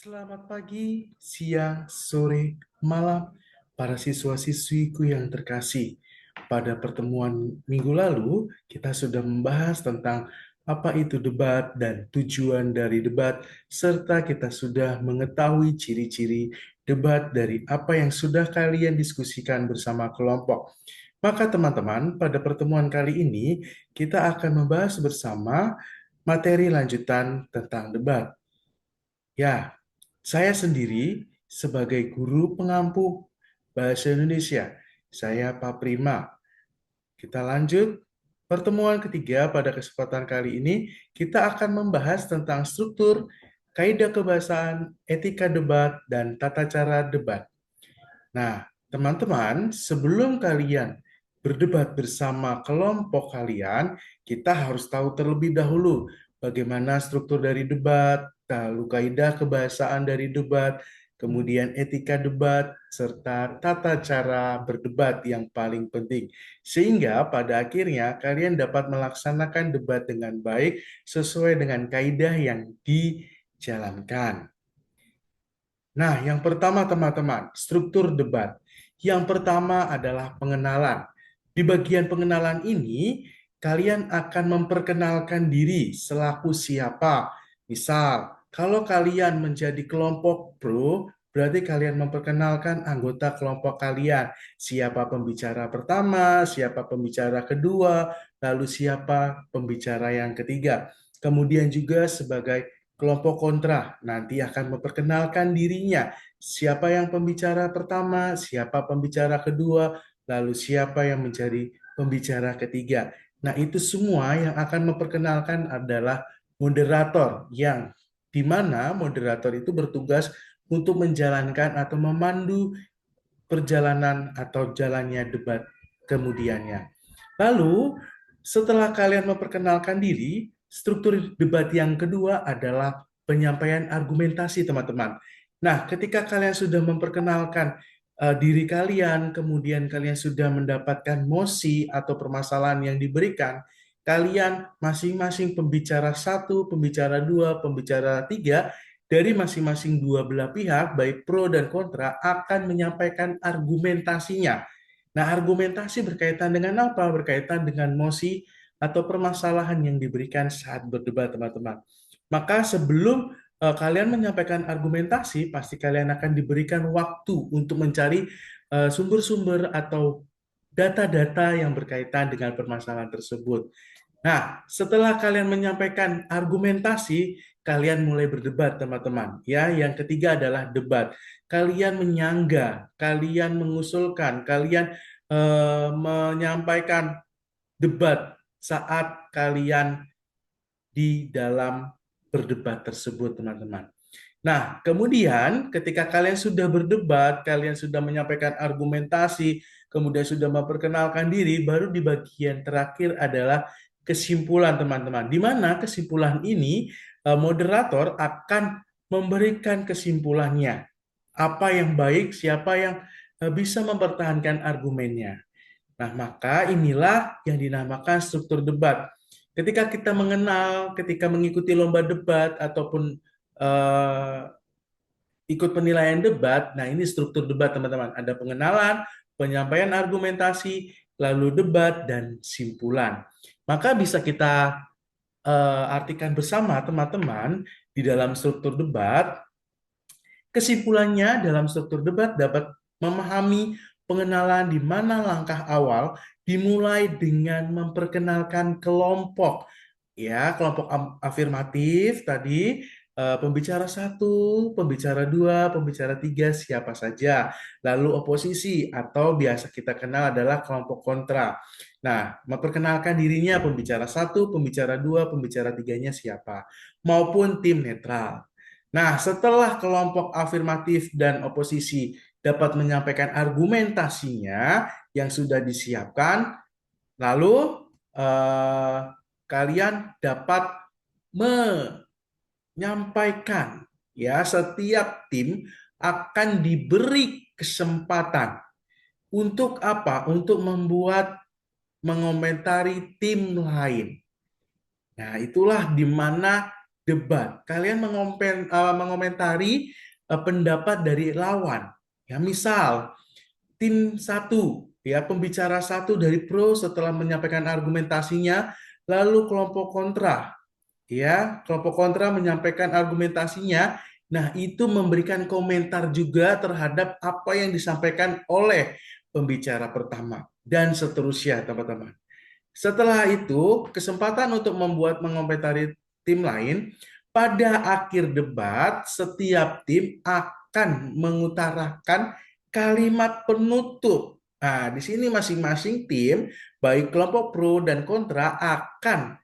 Selamat pagi, siang, sore, malam, para siswa-siswiku yang terkasih. Pada pertemuan minggu lalu, kita sudah membahas tentang apa itu debat dan tujuan dari debat, serta kita sudah mengetahui ciri-ciri debat dari apa yang sudah kalian diskusikan bersama kelompok. Maka teman-teman, pada pertemuan kali ini, kita akan membahas bersama materi lanjutan tentang debat. Ya, saya sendiri sebagai guru pengampu Bahasa Indonesia, saya Pak Prima. Kita lanjut pertemuan ketiga pada kesempatan kali ini, kita akan membahas tentang struktur, kaidah kebahasaan, etika debat, dan tata cara debat. Nah, teman-teman, sebelum kalian berdebat bersama kelompok kalian, kita harus tahu terlebih dahulu bagaimana struktur dari debat, lalu kaidah kebahasaan dari debat, kemudian etika debat, serta tata cara berdebat yang paling penting. Sehingga pada akhirnya kalian dapat melaksanakan debat dengan baik sesuai dengan kaidah yang dijalankan. Nah, yang pertama teman-teman, struktur debat. Yang pertama adalah pengenalan. Di bagian pengenalan ini, kalian akan memperkenalkan diri selaku siapa. Misal, kalau kalian menjadi kelompok pro, berarti kalian memperkenalkan anggota kelompok kalian. Siapa pembicara pertama, siapa pembicara kedua, lalu siapa pembicara yang ketiga. Kemudian juga sebagai kelompok kontra nanti akan memperkenalkan dirinya. Siapa yang pembicara pertama, siapa pembicara kedua, lalu siapa yang menjadi pembicara ketiga. Nah, itu semua yang akan memperkenalkan adalah moderator yang di mana moderator itu bertugas untuk menjalankan atau memandu perjalanan atau jalannya debat kemudiannya. Lalu, setelah kalian memperkenalkan diri, struktur debat yang kedua adalah penyampaian argumentasi, teman-teman. Nah, ketika kalian sudah memperkenalkan diri kalian, kemudian kalian sudah mendapatkan mosi atau permasalahan yang diberikan, kalian masing-masing pembicara satu, pembicara dua, pembicara tiga, dari masing-masing dua belah pihak, baik pro dan kontra, akan menyampaikan argumentasinya. Nah, argumentasi berkaitan dengan apa? Berkaitan dengan mosi atau permasalahan yang diberikan saat berdebat, teman-teman. Maka sebelum kalian menyampaikan argumentasi, pasti kalian akan diberikan waktu untuk mencari sumber-sumber atau data-data yang berkaitan dengan permasalahan tersebut. Nah, setelah kalian menyampaikan argumentasi, kalian mulai berdebat, teman-teman. Ya, yang ketiga adalah debat. Kalian menyangga, kalian mengusulkan, kalian menyampaikan debat saat kalian di dalam berdebat tersebut, teman-teman. Nah, kemudian ketika kalian sudah berdebat, kalian sudah menyampaikan argumentasi, kemudian sudah memperkenalkan diri, baru di bagian terakhir adalah kesimpulan, teman-teman. Di mana kesimpulan ini moderator akan memberikan kesimpulannya. Apa yang baik, siapa yang bisa mempertahankan argumennya. Nah, maka inilah yang dinamakan struktur debat. Ketika kita mengenal, ketika mengikuti lomba debat ataupun eh, ikut penilaian debat, nah ini struktur debat teman-teman. Ada pengenalan, penyampaian argumentasi, lalu debat, dan simpulan. Maka bisa kita artikan bersama teman-teman di dalam struktur debat. Kesimpulannya, dalam struktur debat dapat memahami pengenalan di mana langkah awal dimulai dengan memperkenalkan kelompok. Ya, kelompok afirmatif tadi, pembicara satu, pembicara dua, pembicara tiga, siapa saja. Lalu oposisi atau biasa kita kenal adalah kelompok kontra. Nah, memperkenalkan dirinya pembicara satu, pembicara dua, pembicara tiganya siapa. Maupun tim netral. Nah, setelah kelompok afirmatif dan oposisi dapat menyampaikan argumentasinya yang sudah disiapkan, lalu eh, kalian dapat menyampaikan, ya, setiap tim akan diberi kesempatan untuk apa? Untuk membuat mengomentari tim lain. Nah, itulah di mana debat. Kalian mengomentari pendapat dari lawan. Ya, misal tim satu, ya pembicara satu dari pro setelah menyampaikan argumentasinya, lalu kelompok kontra, ya kelompok kontra menyampaikan argumentasinya. Nah, itu memberikan komentar juga terhadap apa yang disampaikan oleh pembicara pertama dan seterusnya, teman-teman. Setelah itu, kesempatan untuk mengomentari tim lain. Pada akhir debat, setiap tim akan mengutarakan kalimat penutup. Nah, di sini masing-masing tim, baik kelompok pro dan kontra, akan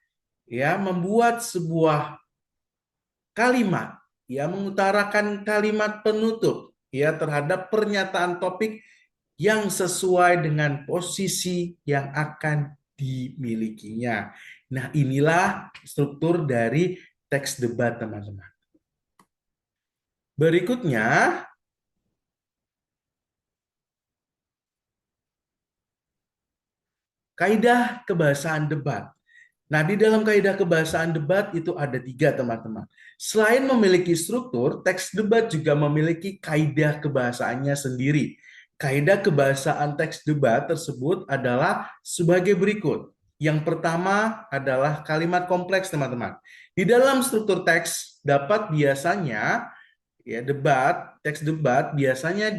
ya membuat sebuah kalimat, ya mengutarakan kalimat penutup ya terhadap pernyataan topik yang sesuai dengan posisi yang akan dimilikinya. Nah, inilah struktur dari teks debat, teman-teman. Berikutnya, kaidah kebahasaan debat. Nah, di dalam kaidah kebahasaan debat itu ada 3, teman-teman. Selain memiliki struktur, teks debat juga memiliki kaidah kebahasaannya sendiri. Kaidah kebahasaan teks debat tersebut adalah sebagai berikut. Yang pertama adalah kalimat kompleks, teman-teman. Di dalam struktur teks dapat biasanya ya teks debat biasanya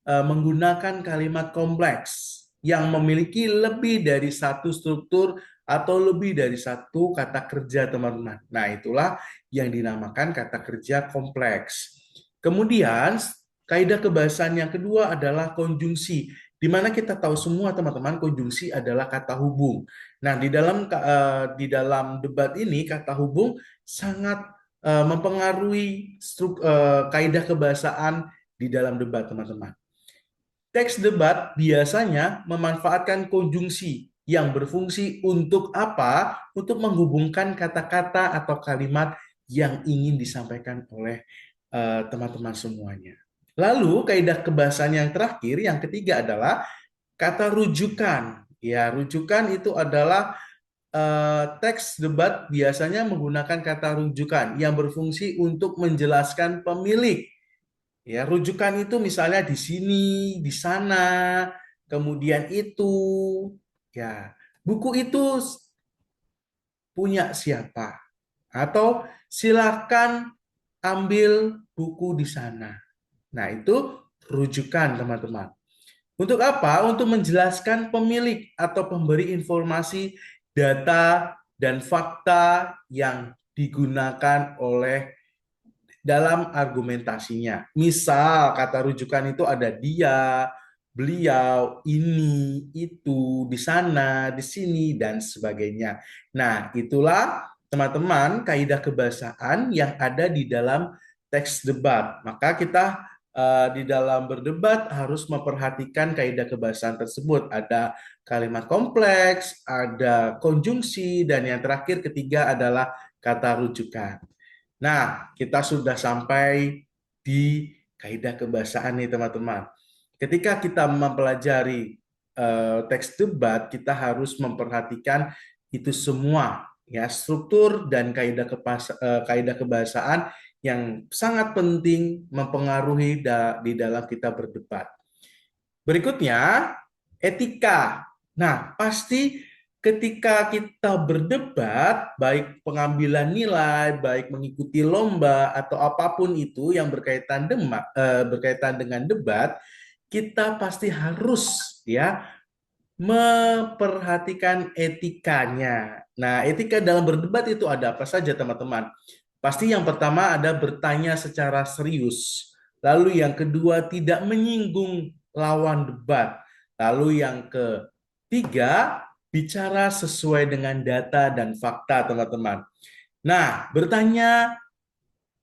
menggunakan kalimat kompleks yang memiliki lebih dari satu struktur atau lebih dari satu kata kerja, teman-teman. Nah, itulah yang dinamakan kata kerja kompleks. Kemudian, kaidah kebahasaan yang kedua adalah konjungsi, di mana kita tahu semua, teman-teman, konjungsi adalah kata hubung. Nah, di dalam debat ini kata hubung sangat mempengaruhi kaidah kebahasaan di dalam debat, teman-teman. Teks debat biasanya memanfaatkan konjungsi yang berfungsi untuk apa? Untuk menghubungkan kata-kata atau kalimat yang ingin disampaikan oleh teman-teman semuanya. Lalu kaidah kebahasaan yang terakhir, yang ketiga adalah kata rujukan. Ya, rujukan itu adalah teks debat biasanya menggunakan kata rujukan yang berfungsi untuk menjelaskan pemilik. Ya, rujukan itu misalnya di sini, di sana, kemudian itu. Ya, buku itu punya siapa? Atau silakan ambil buku di sana. Nah, itu rujukan, teman-teman. Untuk apa? Untuk menjelaskan pemilik atau pemberi informasi, data, dan fakta yang digunakan oleh dalam argumentasinya. Misal kata rujukan itu ada dia, beliau, ini, itu, di sana, di sini, dan sebagainya. Nah, itulah teman-teman kaidah kebahasaan yang ada di dalam teks debat. Maka kita di dalam berdebat harus memperhatikan kaidah kebahasaan tersebut. Ada kalimat kompleks, ada konjungsi, dan yang terakhir ketiga adalah kata rujukan. Nah, kita sudah sampai di kaidah kebahasaan nih, teman-teman. Ketika kita mempelajari teks debat, kita harus memperhatikan itu semua, ya, struktur dan kaidah kebahasaan yang sangat penting mempengaruhi di dalam kita berdebat. Berikutnya, etika. Nah, pasti ketika kita berdebat, baik pengambilan nilai, baik mengikuti lomba atau apapun itu yang berkaitan dengan debat, kita pasti harus ya memperhatikan etikanya. Nah, etika dalam berdebat itu ada apa saja, teman-teman? Pasti yang pertama ada bertanya secara serius. Lalu yang kedua tidak menyinggung lawan debat. Lalu yang ketiga bicara sesuai dengan data dan fakta, teman-teman. Nah, bertanya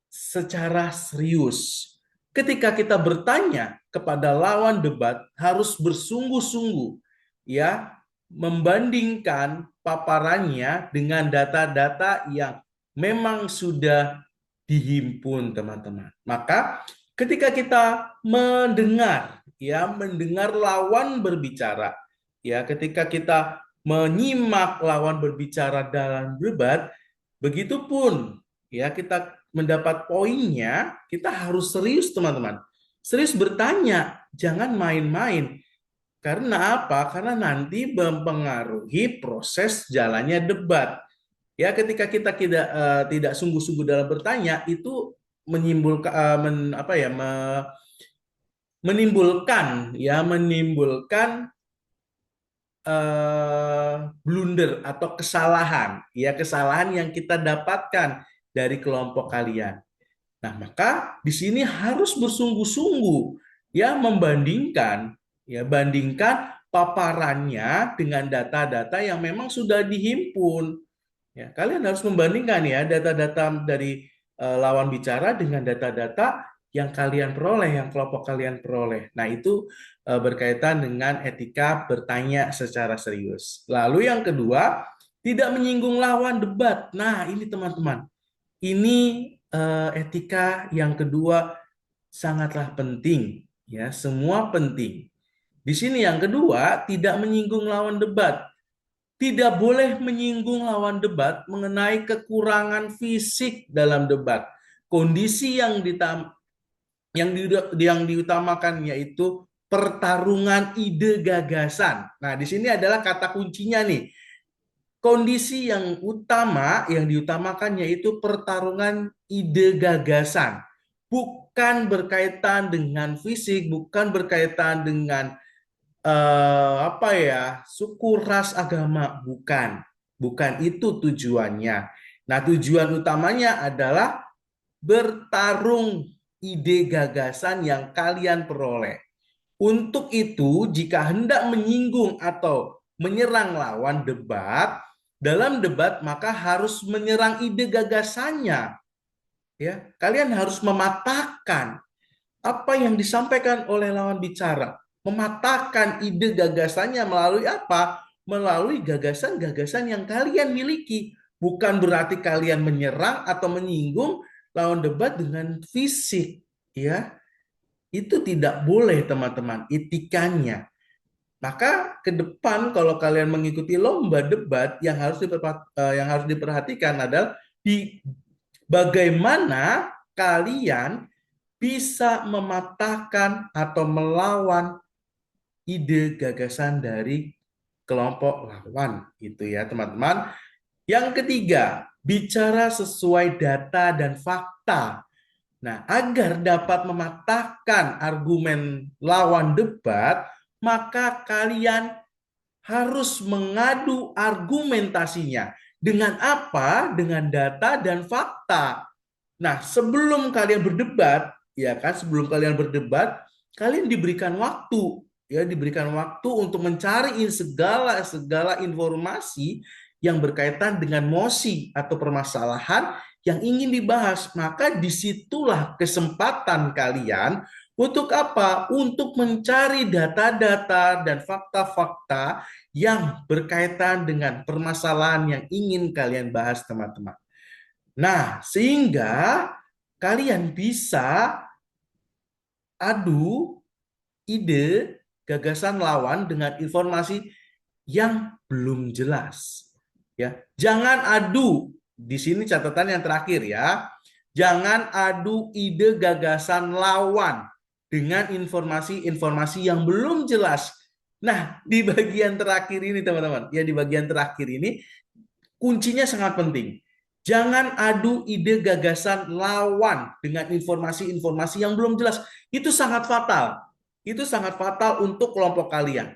secara serius. Ketika kita bertanya kepada lawan debat harus bersungguh-sungguh ya membandingkan paparannya dengan data-data yang memang sudah dihimpun, teman-teman. Maka ketika kita mendengar lawan berbicara, ya ketika kita menyimak lawan berbicara dalam debat, begitupun ya kita mendapat poinnya, kita harus serius teman-teman. Serius bertanya, jangan main-main. Karena apa? Karena nanti mempengaruhi proses jalannya debat. Ya, ketika kita tidak sungguh-sungguh dalam bertanya, itu menimbulkan menimbulkan blunder atau kesalahan, ya kesalahan yang kita dapatkan dari kelompok kalian. Nah, maka di sini harus bersungguh-sungguh ya bandingkan paparannya dengan data-data yang memang sudah dihimpun. Ya, kalian harus membandingkan ya data-data dari lawan bicara dengan data-data yang kalian peroleh, yang kelompok kalian peroleh. Nah, itu berkaitan dengan etika bertanya secara serius. Lalu yang kedua, tidak menyinggung lawan debat. Nah, ini teman-teman, ini etika yang kedua sangatlah penting, ya, semua penting. Di sini yang kedua, tidak menyinggung lawan debat. Tidak boleh menyinggung lawan debat mengenai kekurangan fisik dalam debat. Kondisi yang diutamakan yaitu pertarungan ide gagasan. Nah, di sini adalah kata kuncinya nih. Kondisi yang utama yang diutamakan yaitu pertarungan ide gagasan. Bukan berkaitan dengan fisik, bukan berkaitan dengan suku, ras, agama, bukan itu tujuannya. Nah, tujuan utamanya adalah bertarung ide gagasan yang kalian peroleh. Untuk itu, jika hendak menyinggung atau menyerang lawan debat, dalam debat maka harus menyerang ide gagasannya. Ya, kalian harus mematahkan apa yang disampaikan oleh lawan bicara, mematahkan ide gagasannya melalui apa? Melalui gagasan-gagasan yang kalian miliki. Bukan berarti kalian menyerang atau menyinggung lawan debat dengan fisik, ya. Itu tidak boleh, teman-teman, etikanya. Maka ke depan kalau kalian mengikuti lomba debat yang harus diperhatikan adalah di bagaimana kalian bisa mematahkan atau melawan ide gagasan dari kelompok lawan gitu ya teman-teman. Yang ketiga, bicara sesuai data dan fakta. Nah, agar dapat mematahkan argumen lawan debat, maka kalian harus mengadu argumentasinya. Dengan apa? Dengan data dan fakta. Nah, sebelum kalian berdebat, ya kan, sebelum kalian berdebat, kalian diberikan waktu, ya, diberikan waktu untuk mencari segala informasi yang berkaitan dengan mosi atau permasalahan yang ingin dibahas. Maka disitulah kesempatan kalian untuk apa? Untuk mencari data-data dan fakta-fakta yang berkaitan dengan permasalahan yang ingin kalian bahas, teman-teman. Nah, sehingga kalian bisa adu ide gagasan lawan dengan informasi yang belum jelas. Ya, jangan adu. Di sini catatan yang terakhir ya. Jangan adu ide gagasan lawan dengan informasi-informasi yang belum jelas. Nah, di bagian terakhir ini teman-teman, ya di bagian terakhir ini kuncinya sangat penting. Jangan adu ide gagasan lawan dengan informasi-informasi yang belum jelas. Itu sangat fatal. Itu sangat fatal untuk kelompok kalian.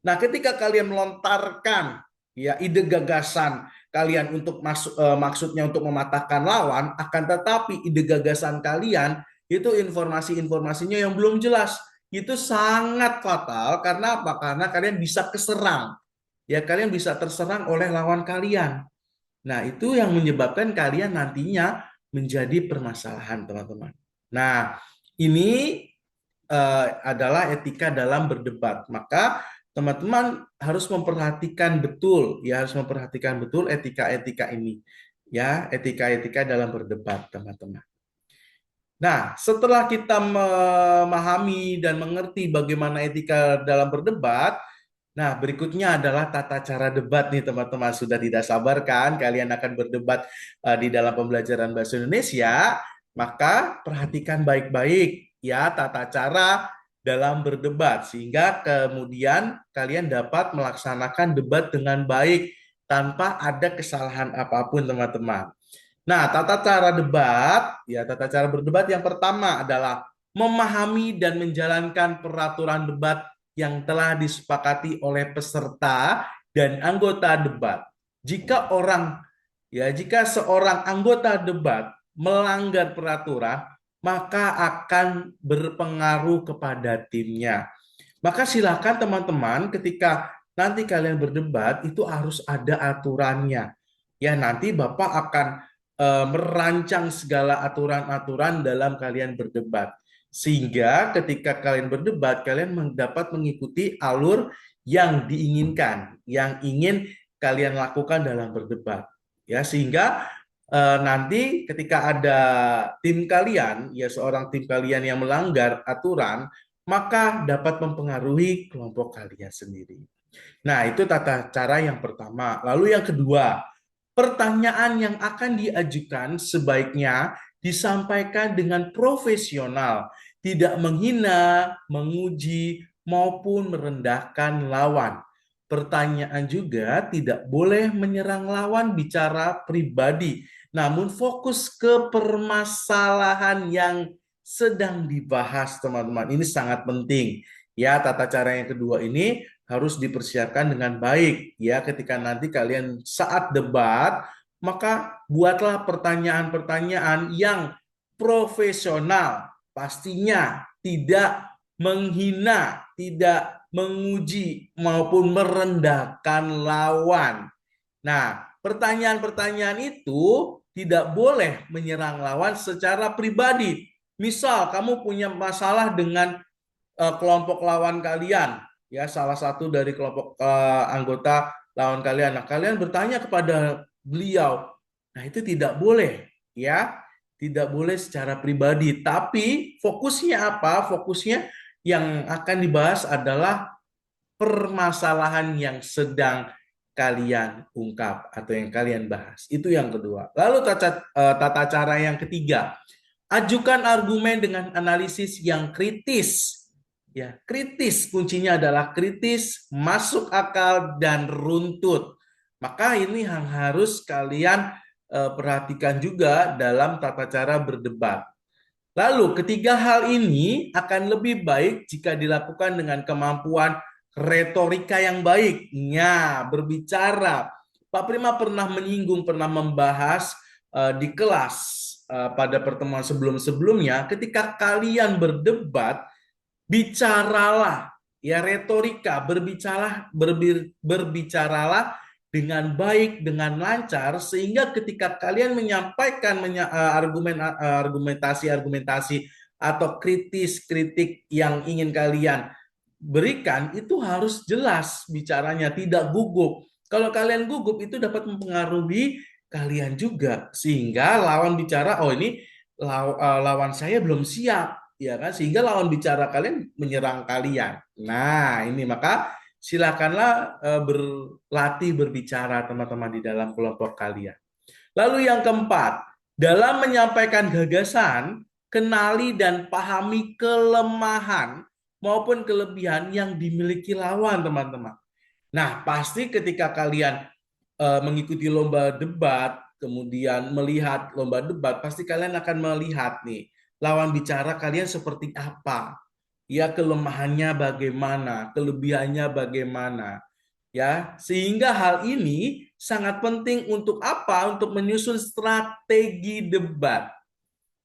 Nah, ketika kalian melontarkan ya ide gagasan kalian untuk maksudnya untuk mematahkan lawan, akan tetapi ide gagasan kalian itu informasi-informasinya yang belum jelas. Itu sangat fatal karena apa? Karena kalian bisa keserang. Ya, kalian bisa terserang oleh lawan kalian. Nah, itu yang menyebabkan kalian nantinya menjadi permasalahan, teman-teman. Nah, ini adalah etika dalam berdebat. Maka teman-teman harus memperhatikan betul, ya harus memperhatikan betul etika-etika ini, ya etika-etika dalam berdebat, teman-teman. Nah, setelah kita memahami dan mengerti bagaimana etika dalam berdebat, Nah, berikutnya adalah tata cara debat nih teman-teman. Sudah tidak sabar kan kalian akan berdebat di dalam pembelajaran bahasa Indonesia? Maka perhatikan baik-baik ya tata cara dalam berdebat sehingga kemudian kalian dapat melaksanakan debat dengan baik tanpa ada kesalahan apapun teman-teman. Nah, tata cara berdebat yang pertama adalah memahami dan menjalankan peraturan debat yang telah disepakati oleh peserta dan anggota debat. Jika seorang anggota debat melanggar peraturan, maka akan berpengaruh kepada timnya. Maka silakan teman-teman ketika nanti kalian berdebat itu harus ada aturannya. Ya, nanti Bapak akan merancang segala aturan-aturan dalam kalian berdebat. Sehingga ketika kalian berdebat, kalian dapat mengikuti alur yang diinginkan, yang ingin kalian lakukan dalam berdebat. Ya, sehingga nanti ketika ada tim kalian, ya seorang tim kalian yang melanggar aturan, maka dapat mempengaruhi kelompok kalian sendiri. Nah, itu tata cara yang pertama. Lalu yang kedua, pertanyaan yang akan diajukan sebaiknya disampaikan dengan profesional, tidak menghina, menguji, maupun merendahkan lawan. Pertanyaan juga tidak boleh menyerang lawan bicara pribadi, namun fokus ke permasalahan yang sedang dibahas, teman-teman. Ini sangat penting. Ya, tata cara yang kedua ini harus dipersiapkan dengan baik ya ketika nanti kalian saat debat, maka buatlah pertanyaan-pertanyaan yang profesional, pastinya tidak menghina, tidak menguji maupun merendahkan lawan. Nah, pertanyaan-pertanyaan itu tidak boleh menyerang lawan secara pribadi. Misal kamu punya masalah dengan kelompok lawan kalian, ya salah satu dari kelompok anggota lawan kalian. Nah, kalian bertanya kepada beliau. Nah, itu tidak boleh, ya. Tidak boleh secara pribadi, tapi fokusnya apa? Fokusnya yang akan dibahas adalah permasalahan yang sedang kalian ungkap atau yang kalian bahas. Itu yang kedua. Lalu tata cara yang ketiga, ajukan argumen dengan analisis yang kritis. Ya, kritis kuncinya adalah kritis, masuk akal dan runtut. Maka ini yang harus kalian perhatikan juga dalam tata cara berdebat. Lalu ketiga hal ini akan lebih baik jika dilakukan dengan kemampuan retorika yang baik. Ya, berbicara. Pak Prima pernah menyinggung, pernah membahas di kelas pada pertemuan sebelum-sebelumnya, ketika kalian berdebat, bicaralah, ya retorika, berbicaralah dengan baik, dengan lancar, sehingga ketika kalian menyampaikan argumentasi-argumentasi atau kritik yang ingin kalian berikan, itu harus jelas bicaranya, tidak gugup. Kalau kalian gugup, itu dapat mempengaruhi kalian juga, sehingga lawan bicara, oh ini lawan saya belum siap, ya kan? Sehingga lawan bicara kalian menyerang kalian. Nah, ini maka silakanlah berlatih berbicara teman-teman di dalam kelompok kalian. Lalu yang keempat, dalam menyampaikan gagasan, kenali dan pahami kelemahan maupun kelebihan yang dimiliki lawan, teman-teman. Nah, pasti ketika kalian mengikuti lomba debat, kemudian melihat lomba debat, pasti kalian akan melihat nih, lawan bicara kalian seperti apa. Ya, kelemahannya bagaimana, kelebihannya bagaimana. Ya, sehingga hal ini sangat penting untuk apa? Untuk menyusun strategi debat.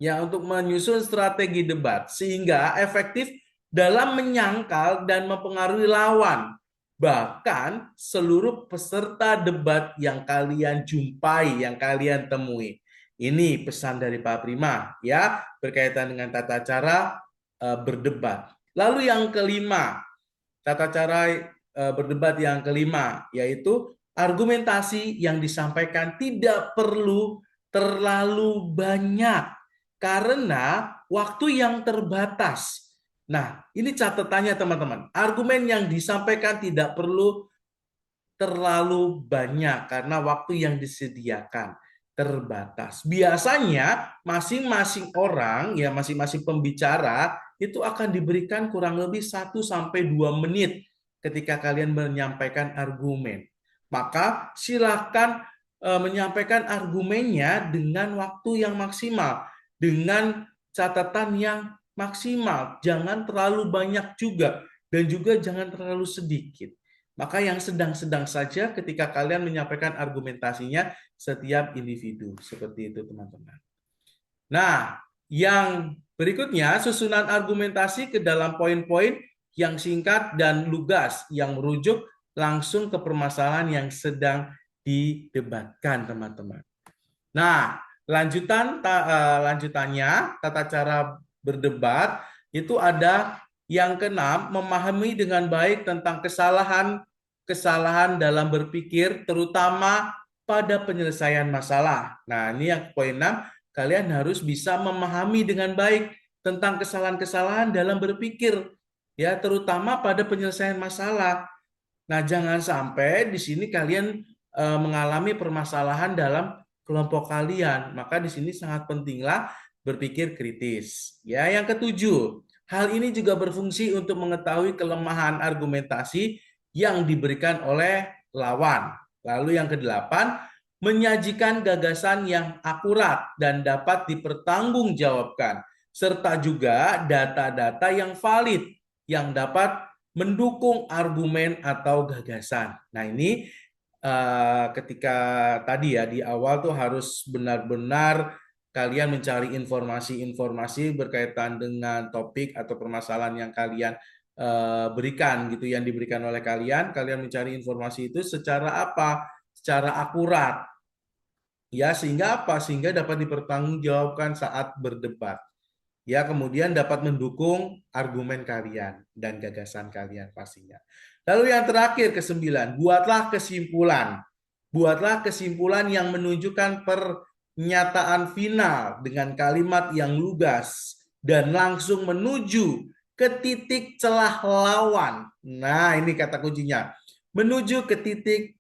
Ya, untuk menyusun strategi debat sehingga efektif dalam menyangkal dan mempengaruhi lawan, bahkan seluruh peserta debat yang kalian jumpai, yang kalian temui. Ini pesan dari Pak Prima ya, berkaitan dengan tata cara berdebat. Lalu yang kelima, tata cara berdebat yang kelima yaitu argumentasi yang disampaikan tidak perlu terlalu banyak karena waktu yang terbatas. Nah, ini catatannya teman-teman. Argumen yang disampaikan tidak perlu terlalu banyak karena waktu yang disediakan terbatas. Biasanya masing-masing orang, ya masing-masing pembicara itu akan diberikan kurang lebih 1 sampai 2 menit ketika kalian menyampaikan argumen. Maka silakan menyampaikan argumennya dengan waktu yang maksimal, dengan catatan yang maksimal. Jangan terlalu banyak juga dan juga jangan terlalu sedikit. Maka yang sedang-sedang saja ketika kalian menyampaikan argumentasinya setiap individu. Seperti itu teman-teman. Nah, yang berikutnya susunan argumentasi ke dalam poin-poin yang singkat dan lugas yang merujuk langsung ke permasalahan yang sedang didebatkan teman-teman. Nah, lanjutannya tata cara berdebat itu ada yang keenam, memahami dengan baik tentang kesalahan dalam berpikir, terutama pada penyelesaian masalah. Nah, ini yang poin 6, kalian harus bisa memahami dengan baik tentang kesalahan-kesalahan dalam berpikir, ya, terutama pada penyelesaian masalah. Nah, jangan sampai di sini kalian mengalami permasalahan dalam kelompok kalian. Maka di sini sangat pentinglah berpikir kritis. Ya, yang ketujuh, hal ini juga berfungsi untuk mengetahui kelemahan argumentasi yang diberikan oleh lawan. Lalu yang kedelapan, menyajikan gagasan yang akurat dan dapat dipertanggungjawabkan, serta juga data-data yang valid yang dapat mendukung argumen atau gagasan. Nah, ini ketika tadi ya di awal tuh harus benar-benar kalian mencari informasi-informasi berkaitan dengan topik atau permasalahan yang kalian berikan gitu, yang diberikan oleh kalian. Kalian mencari informasi itu secara apa? Secara akurat. Ya, sehingga apa? Sehingga dapat dipertanggungjawabkan saat berdebat. Ya, kemudian dapat mendukung argumen kalian dan gagasan kalian pastinya. Lalu yang terakhir, kesembilan, buatlah kesimpulan. Buatlah kesimpulan yang menunjukkan pernyataan final dengan kalimat yang lugas dan langsung menuju ke titik celah lawan. Nah, ini kata kuncinya. Menuju ke titik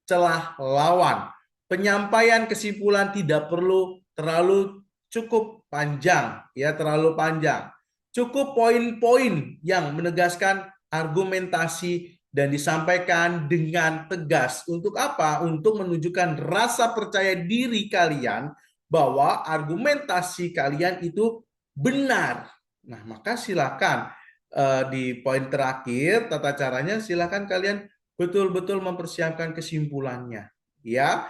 celah lawan. Penyampaian kesimpulan tidak perlu terlalu cukup panjang, ya, terlalu panjang. Cukup poin-poin yang menegaskan argumentasi dan disampaikan dengan tegas. Untuk apa? Untuk menunjukkan rasa percaya diri kalian bahwa argumentasi kalian itu benar. Nah, maka silakan di poin terakhir tata caranya silakan kalian betul-betul mempersiapkan kesimpulannya ya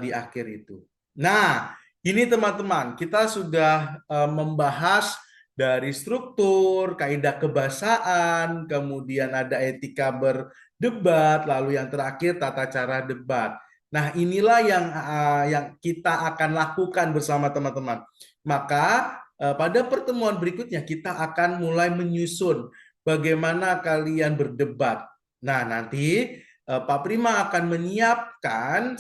di akhir itu. Nah, ini teman-teman, kita sudah membahas dari struktur, kaidah kebahasaan, kemudian ada etika berdebat, lalu yang terakhir tata cara debat. Nah, inilah yang kita akan lakukan bersama teman-teman. Maka pada pertemuan berikutnya kita akan mulai menyusun bagaimana kalian berdebat. Nah, nanti Pak Prima akan menyiapkan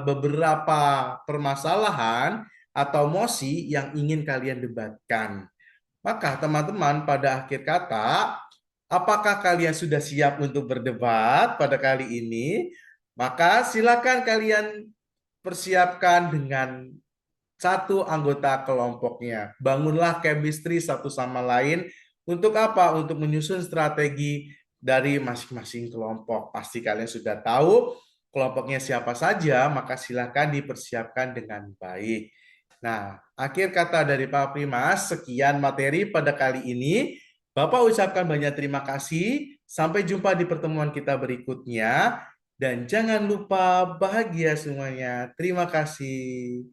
beberapa permasalahan atau mosi yang ingin kalian debatkan. Maka teman-teman, pada akhir kata, apakah kalian sudah siap untuk berdebat pada kali ini? Maka silakan kalian persiapkan dengan satu anggota kelompoknya. Bangunlah chemistry satu sama lain. Untuk apa? Untuk menyusun strategi dari masing-masing kelompok. Pasti kalian sudah tahu kelompoknya siapa saja, maka silakan dipersiapkan dengan baik. Nah, akhir kata dari Pak Primas, sekian materi pada kali ini. Bapak ucapkan banyak terima kasih. Sampai jumpa di pertemuan kita berikutnya. Dan jangan lupa bahagia semuanya. Terima kasih.